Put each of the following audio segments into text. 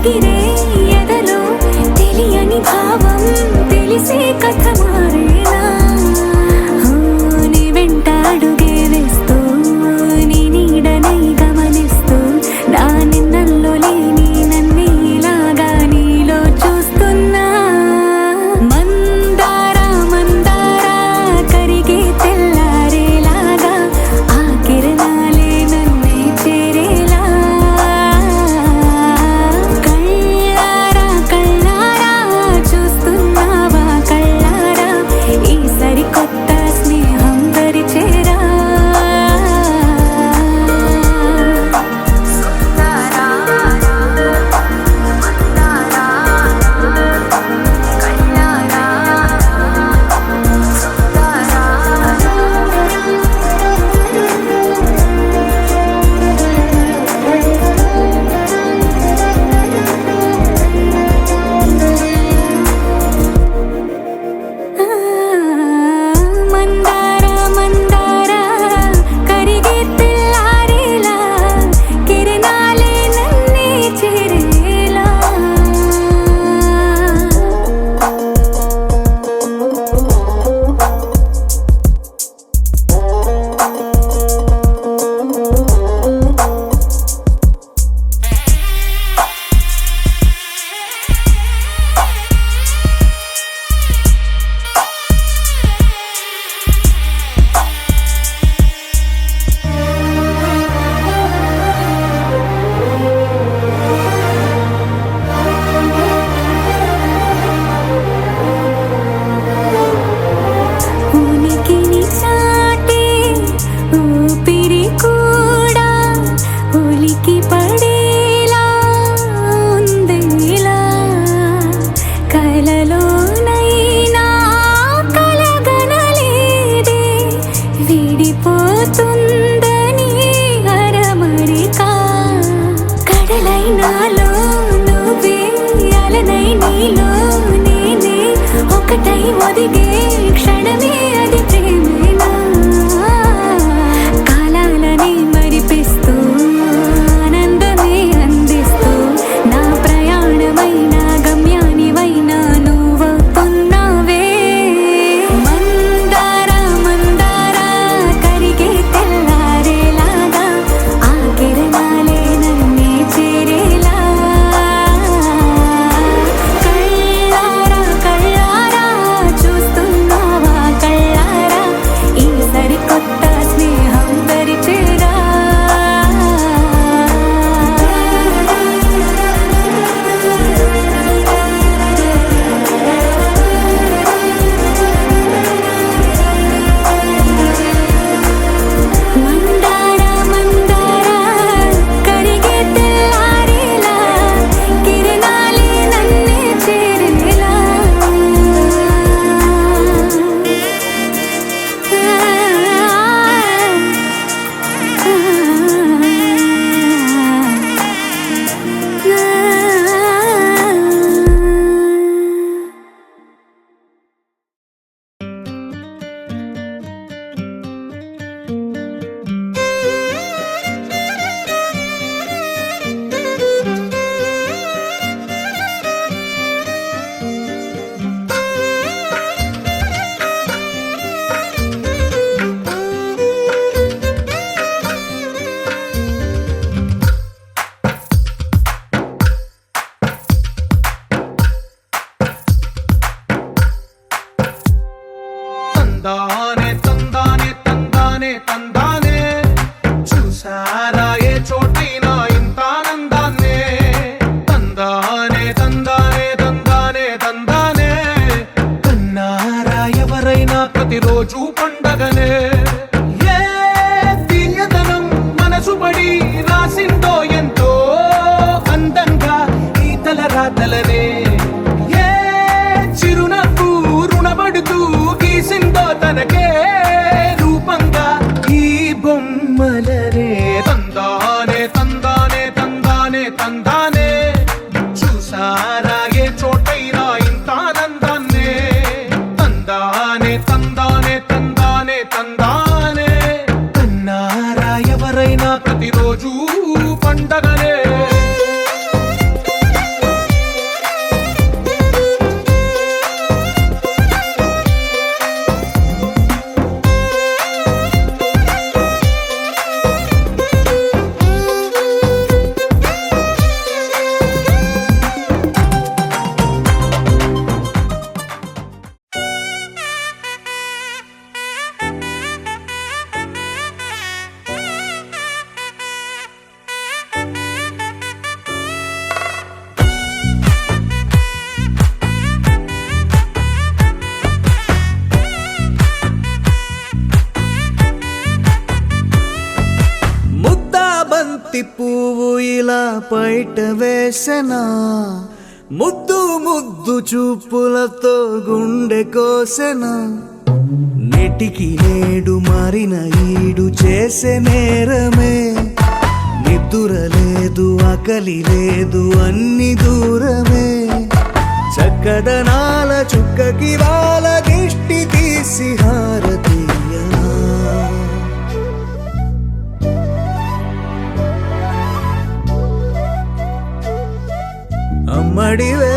ఎగిరే ఎదలో తెలియని భావం తెలిసే కథ మారేనా నీ వెంట అడుగే వేస్తూ నీ నీడనై గమనిస్తూ నా నిన్నల్లో లేని నన్నే ఇలాగా నీలో చూస్తున్నా మందారా మందారా కరిగే తెల్లారేలాగా ఆ కిరణాలే నన్నే చేరేలా కళ్ళారా కళ్ళారా చూస్తున్నావా కళ్ళారా ఈ సరికొత్త స్నేహం పరిచేరా మందారా మందారా కరిగే తెల్లారేలా కిరణాలే నన్నే చేరేలా ఉనికిని చాటే ఊపిరి కూడా ఉలికి పడేలా ఉందేలా కలలోనైనా కలగనలేదే విడిపోతుందని అరమరికా కడలైనాలో నువ్వే అలనై నీలో నేనే ఒకటై ఒదిగే క్షణమే అది ప్రేమేనా కాలాలని మరిపిస్తూ ఆనందమే అందిస్తూ నా ప్రయాణమైన గమ్యానివైనా నువ్వవుతున్నావే మందారా మందారా కరిగే తెల్లారేలాగా ఆ కిరణాలే నన్నే చేరేలా కళ్ళారా కళ్ళారా చూస్తున్నావా కళ్ళారా ఈ సరికొత్త స్నేహం పరిచేరా మందారా మందారా కరిగే తెల్లారేలా కిరణాలే నన్నే చేరేలా తందానే తందానే తందానే తందానే చూసారా ఏ చోటైనా ఇంత ఆనందాన్నే తందానే తందానే తందానే తందానే కన్నారా ఎవరైనా ప్రతిరోజు పండగనే ఏ తీయదనం మనసు పడి రాసిందో ఎంతో అందంగా ఈ తలరాతలనే ఏ చిరునవ్వు రుణపడుతూ గీసిందో తనకే రూపంగా ఈ బొమ్మలనే తందానే తందానే తందానే తందానే చూసారా ఏ చోటైనా ఇంత ఆనందాన్నే తందానే తందానే తందానే తందానే కన్నారా ఎవరైనా ప్రతిరోజు పండగనే పైట వేసెనా ముద్దు ముద్దు చూపులతో గుండె కోసెనా నెటికి నేడు మారిన ఈడు చేసే నేరమే నిద్దుర లేదు ఆకలి లేదు అన్ని దూరమే చక్కదనాల చుక్కకి వాళ్ళ దిష్టి తీసి హారతీయనా అమ్మడివే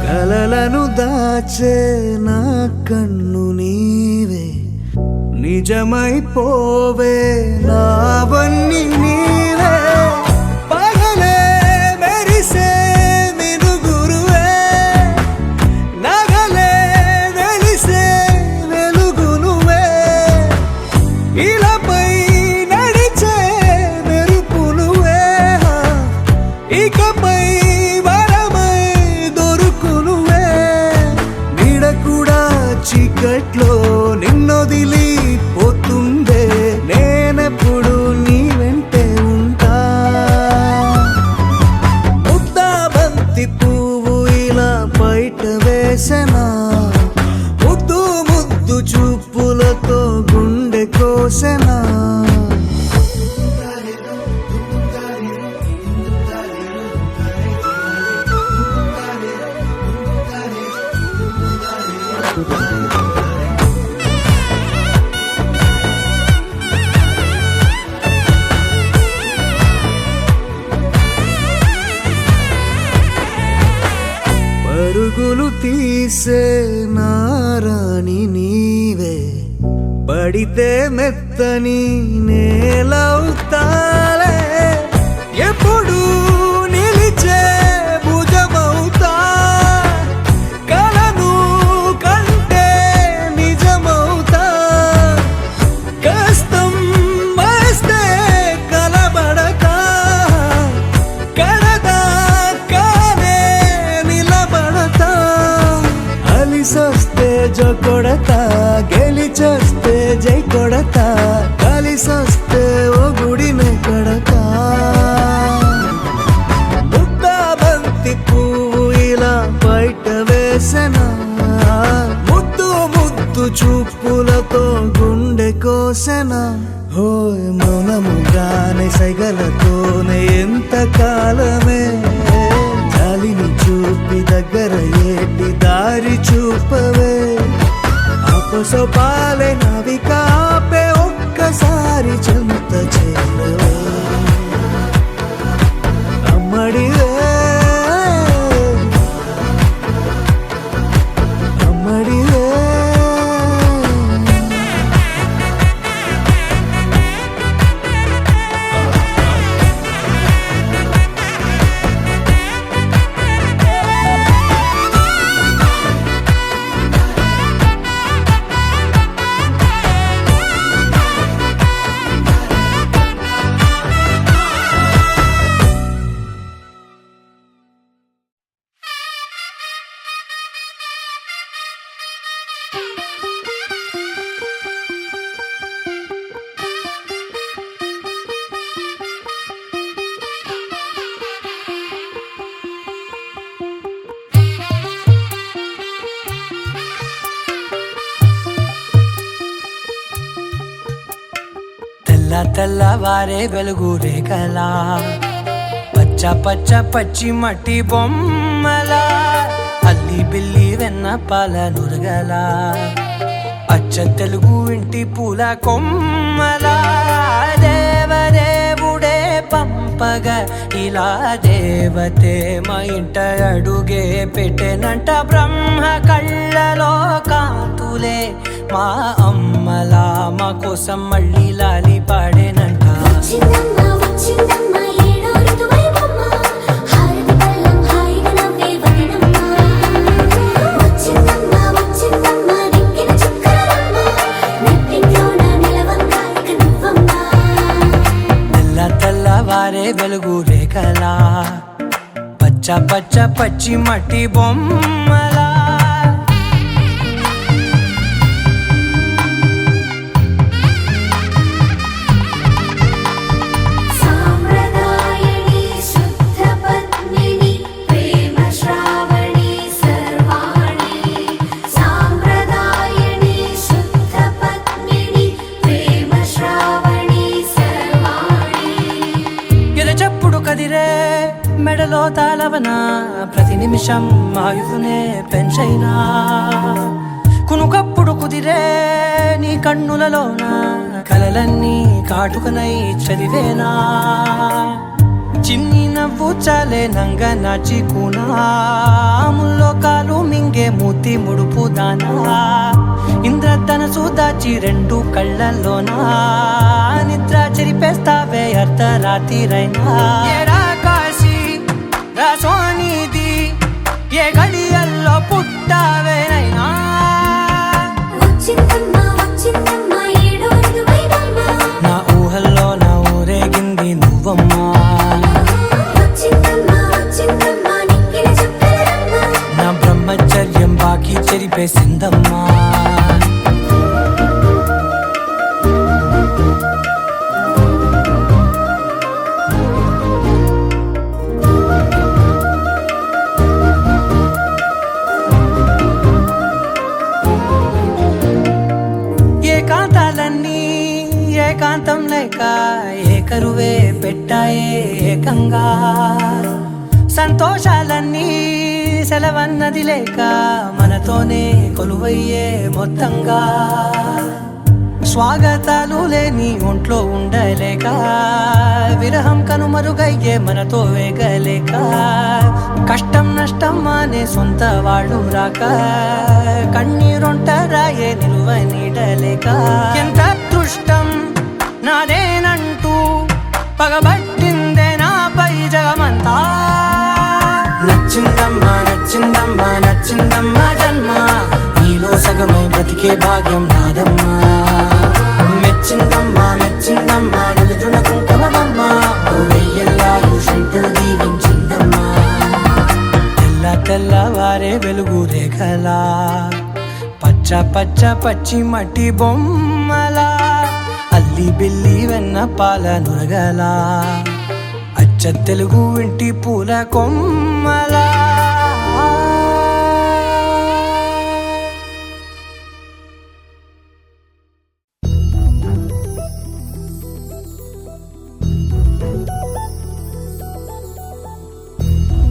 కలలను దాచే నా కన్ను నీవే నిజమైపోవే నావన్నీ నీవే పగలే మెరిసే మినుగురువే నగలే వెలిసే వెలుగునువే ఇలాపై నడిచే మెరుపునువే ఇకపై వరమై దొరుకునువే నీడ కూడా చీకట్లో నిన్నొదిలి పోతుందే నేనెప్పుడు నీ వెంటే ఉంటా ముద్దా బంతి పువ్వు ఇలా బయట వేసెనా ముద్దు ముద్దు చూపులతో గుండె కోసెనా పరుగులు తీసే నారాణి నీవే పడితే మెత్తని నేలవుతాలే ఎప్పుడు నిలిచే భుజమవుతా కలను కంటే నిజమవుతా కష్టం వస్తే కలబడక కడదాకానే నిలబడతా అలిసొస్తే జో కొడతా గెలిచొస్తే జై కొడతా కలిసొస్తే ఓ గుడినే కడతా ముద్దా బంతి పువ్వు ఇలా బయట వేసెనా ముద్దు ముద్దు చూపులతో గుండె కోసెనా హోయ్ మౌనముగానే సైగలతోనే ఎంత కాలమే గాలిని చూపి దగ్గర ఏటి దారి చూపవే అపసోపాలే నవికాపే ఒక్కసారి చెంత చేరవే అమ్మడివే అమ్మడివే తెల్లవారే వెలుగు రేఖలా పచ్చ పచ్చ పచ్చి మట్టి బొమ్మలా అల్లి బిల్లి వెన్న పాల నురగలా అచ్చ తెలుగు ఇంటి పూల కొమ్మలా దేవదేవుడే పంపగా ఇలా దేవతే మా ఇంట అడుగే పెట్టెనంట బ్రహ్మ కళ్ళలో కాంతులే మా అమ్మలా మా కోసం మళ్ళీ లాలి పాడేనంట వచ్చిందమ్మ వచ్చిందమ్మ ఏడో ఋతువైవమ్మ హారతి పళ్ళం హాయిగా నవ్వే వదినమ్మ వచ్చిందమ్మ వచ్చిందమ్మ దిక్కిన చుక్కలమ్మ నెట్టింట్లోన నిలవంగా ఇక నువ్వమ్మ తెల్లవారే వెలుగు రేఖలా పచ్చ పచ్చ పచ్చ పచ్చి మట్టి బొమ్మలా సాంప్రదాయని శుద్ధ పద్మిని ప్రేమ శ్రావణి సర్వాణి సాంప్రదాయని శుద్ధ పద్మిని ప్రేమ శ్రావణి సర్వాణి ఎరచప్పుడు కదిరే మెడలో తాళవన ప్రతి నిమిషం ఆయువునే పెంచైనా కునుకప్పుడు కుదిరే నీ కన్నులలోన కలలన్నీ కాటుకనై చదివేనా చిన్ని నవ్వు చాలే నంగ నాచి కూనాముల్లో కాలు మింగే మూతి ముడుపు దానా ఇంద్రధనసు దాచి రెండు కళ్ళల్లోనా నిద్ర చెరిపేస్తావే అర్ధరాత్రిరైనా ఏరా కాశీ రా సోనిది ఏ గడియల్లో పుట్టావేనైనా వచ్చిందమ్మ ఏడో ఋతువైవమ్మ నా ఊహల్లో నా ఊరేగింది నువ్వమ్మా వచ్చిందమ్మ నిక్కిన చుక్కలమ్మ నా బ్రహ్మచర్యం బాకీ చెరిపేసిందమ్మా ఏకాంతాలన్నీ ఏకాంతం లేక ఏకరువే పెట్టాయే ఏకంగా సంతోషాలన్నీ సెలవన్నది లేక మనతోనే కొలువయ్యే మొత్తంగా స్వాగతాలు లేని ఒంట్లో ఉండలేక విరహం కనుమరుగయ్యే మనతో వేగలేక కష్టం నష్టం అనే సొంత వాళ్ళు రాక కన్నీరొంటరాయే నిలువ నీడలేక ఎంత అదృష్టం నాదేనంటూ పగబట్టిందే నాపై జగమంతా నచ్చిందమ్మా నచ్చిందమ్మా నచ్చిందమ్మా జన్మ నీలో సగమై బ్రతికే భాగ్యం నాదమ్మా మెచ్చిందమ్మా మెచ్చిందమ్మా నిలుచున్న కుంకుమమ్మా వెయ్యల్లాలు శంకరు దీవించిందమ్మా తెల్ల తెల్లవారే వెలుగు రేఖలా పచ్చ పచ్చ పచ్చి మట్టి బొమ్మలా అల్లి బిల్లి వెన్న పాల నురగలా అచ్చ తెలుగు ఇంటి పూల కొమ్మలా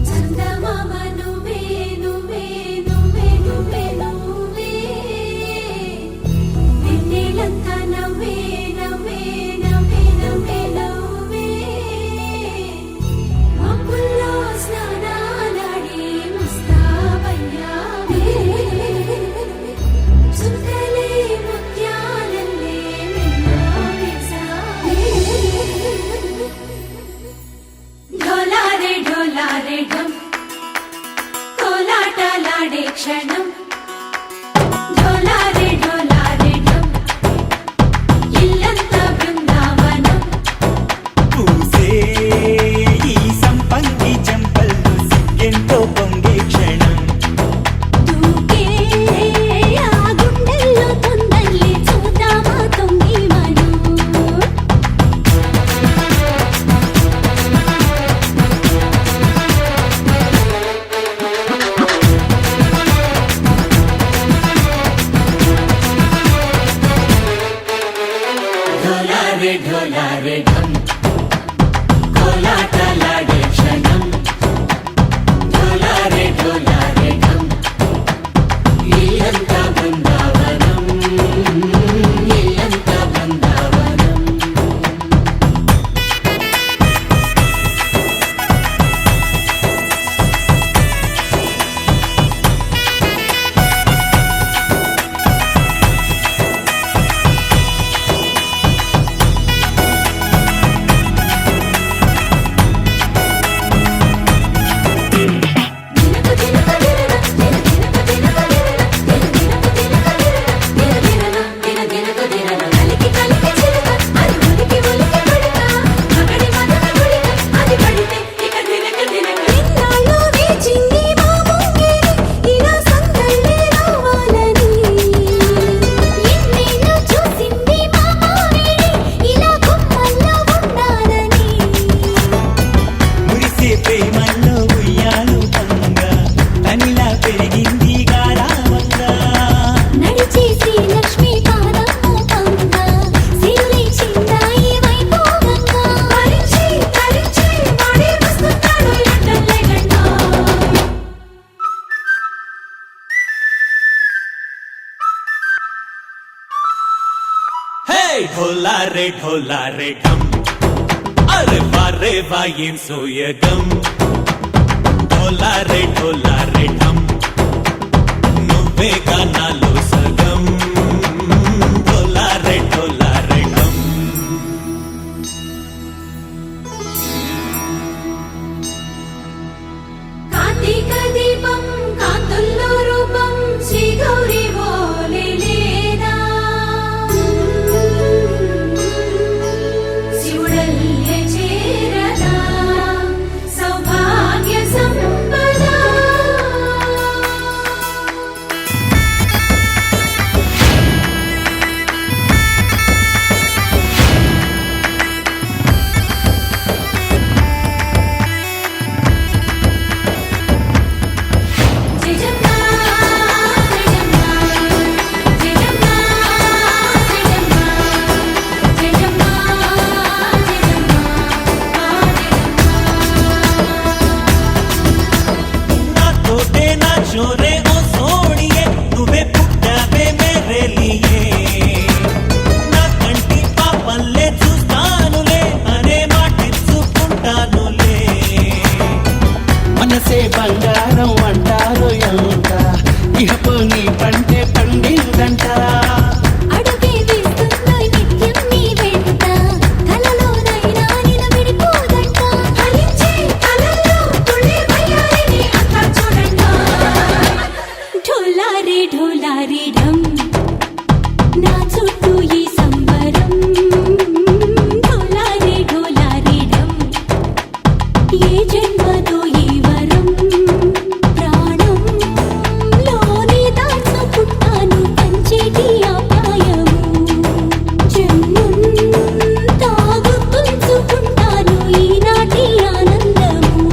చందమామ నువ్వే నువ్వే నువ్వే నువ్వే నువ్వే వెన్నెలంతా నవ్వే నవ్వే నవ్వే నవ్వే నవ్వే మబ్బుల్లో స్నానాలాడి ముస్తాబయ్యావే చుక్కలే ముత్యాలల్లే మెన్నావేశావే ढोलारे ढम कोलाटलाडे क्षणं ढोलारे ढम इल्लंता बृंदावनं పూసే ఈ సంపంగి చెంపల్లో సిగ్గెంతో పొంగే క్షణం దూకే ఆ గుండెల్లో తొందల్లి చూద్దామా తొంగి మను ढोलारे ढम కోలాటలాడే క్షణం ढोलारे ढम ఇల్లంతా బృందావనం ఇల్లంతా బృందావనం ढोला रे ढम अरे वारे वाइन सोयगम ढोला रे ढम నువ్వే గానాలో సగం ढोला रे ढम కార్తీక దీపం కాంతుల్లో రూపం శ్రీ గౌరీ ఓలే లేదా శివుడల్లే చేరదా సౌభాగ్య సంపద జయజమ్మా జయజమ్మా జయజమ్మా జయజమ్మా నా తోటే నా చోరే ఓ సోడియే నువ్వే పుట్టావే మేరే లియే నా కంటి పాపల్లే చూస్తానులే అనే మాటిచ్చుకుంటానులే మనసే బంగారం అంటారు ఎంత ఇహపు నీ పంటే పండిందంట అడుగే వేస్తున్నా నిత్యం నీ వెంట కలలోనైనా నిలబడిపోదంట ఫలించే కలల్లో తుళ్ళే వయ్యారిని అంతా చూడండి ఢోలా రే ఢమ్ నా చుట్టూ ఈ సంబరం ఢోలా రే ఢమ్ ఏ జన్మదో ఈ వరం ప్రాణంలోనే దాచుకుంటాను పంచేటి ఆప్యాయము జన్మంతా గుర్తుంచుకుంటాను ఈనాటి ఆనందము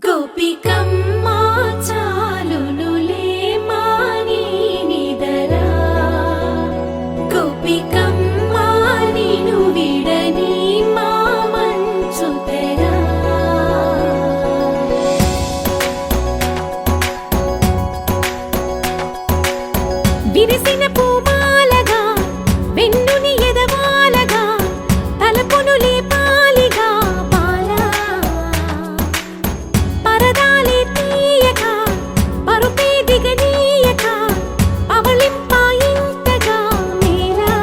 గోపికమ్మ చాలునులే మాని నిదరా గోపికమ్మ నిను విడని మా మంచు తెరా విరిసిన పూమాలగా వెన్నుని ఎదవాలగా తలపును లేపాలిగా బాలా పరదాలే తీయక పరుపే దిగనీయక అవళింపాయింతగా మేరా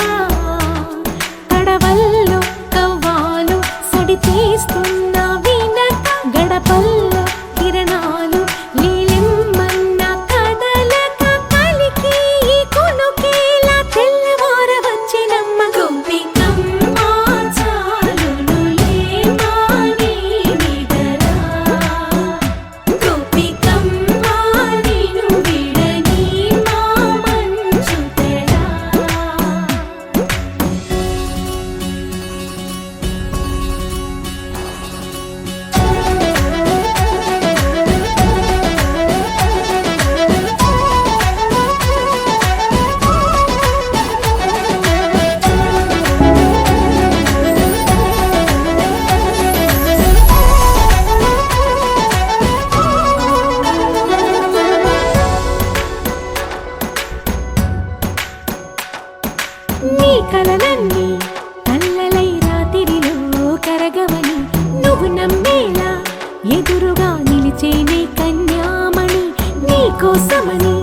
కడవల్లో కవ్వాలు సడి చేస్తున్న వినక గడపల్లో కిరణాలు నీలిమ్మన్న కదలక కలికి ఈ కొనుకేలా తెల్లవార వచ్చినమ్మ గోపికమ్మ చాలునులే మాని నిదరా గోపికమ్మ నిను విడని మా మంచు తెరా నీ కలలన్నీ కల్లలై రాత్రిలో కరగవని నువ్వు నమ్మేలా ఎదురుగా నిలిచేనే కన్యామణి నీ కోసమని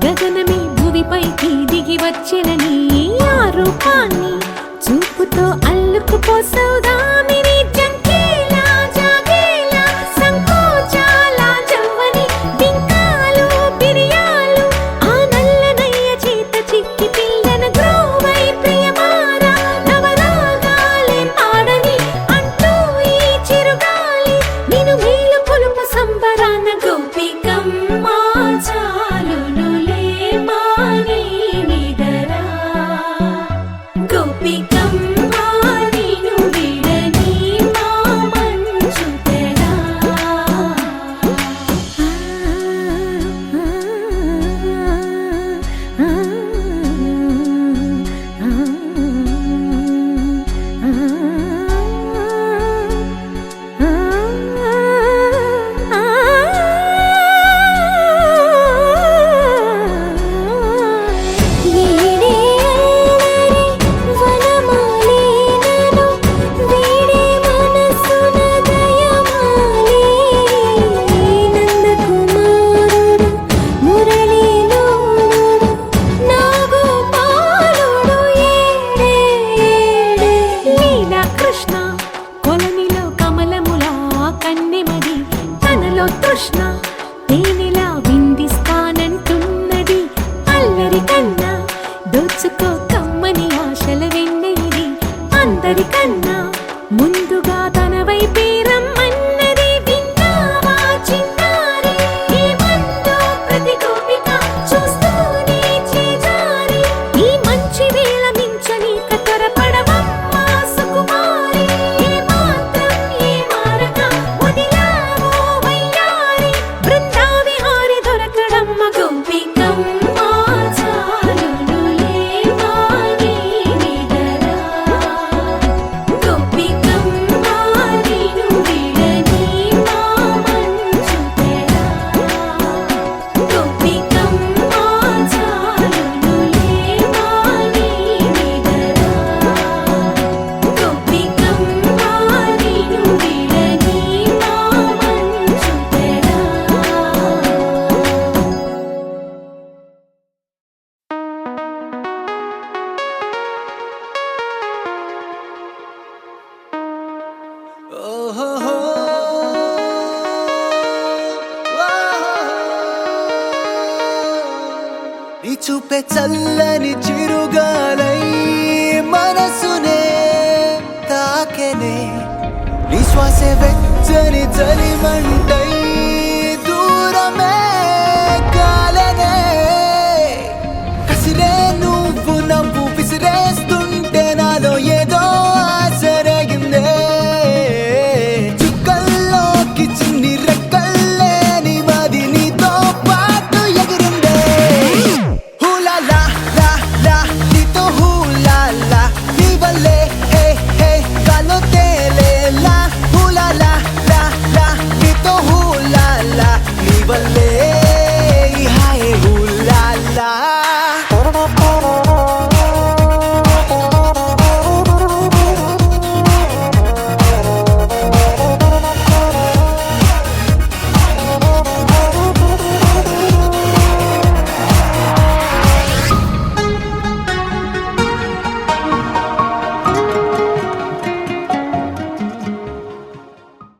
గగనమే భువిపైకి దిగి వచ్చినని ఆ రూపాన్ని చూపుతో అల్లుకుపోసౌదామిని జంకేలా జాగేలా సంకోచాల జవ్వని బింకాలు బిరియాలు ఆ నల్లనయ్య చేత చిక్కి పిల్లన గ్రోవై ప్రియమారా నవరాగాలే పాడని అంటూ ఈ చిరుగాలి కృష్ణ తేనెలా విందిస్తానంటున్నది అల్లరి కన్నా దోచుకో కమ్మని ఆశల వెన్నెది అందరికన్నా ముందుగా తన వైపే రమ్మన్నది విన్నావా చిన్నారి ఈ మందు ప్రతి గోపిక చూస్తూనే చేజారి ఈ మంచి వేళ మించని కతరపడవమ్మా సుకుమారి ఏ మాత్రం ఏ మారక వదిలావో వయ్యారి బృందావిహారి దొరకడమ్మ గోపికమ్మ చాలునులే వాణి నిదరా గోపికమ్మ నిను విడని మా మంచు తెరా గోపికమ్మ చాలునులే వాణి నిదరా గోపికమ్మ నిను విడని మా మంచు తెరా ఓహోహో. నీ చూపే చల్లని చిరుగాలై మనసునే తాకెనే నీ శ్వాసే వెచ్చని చలిమంట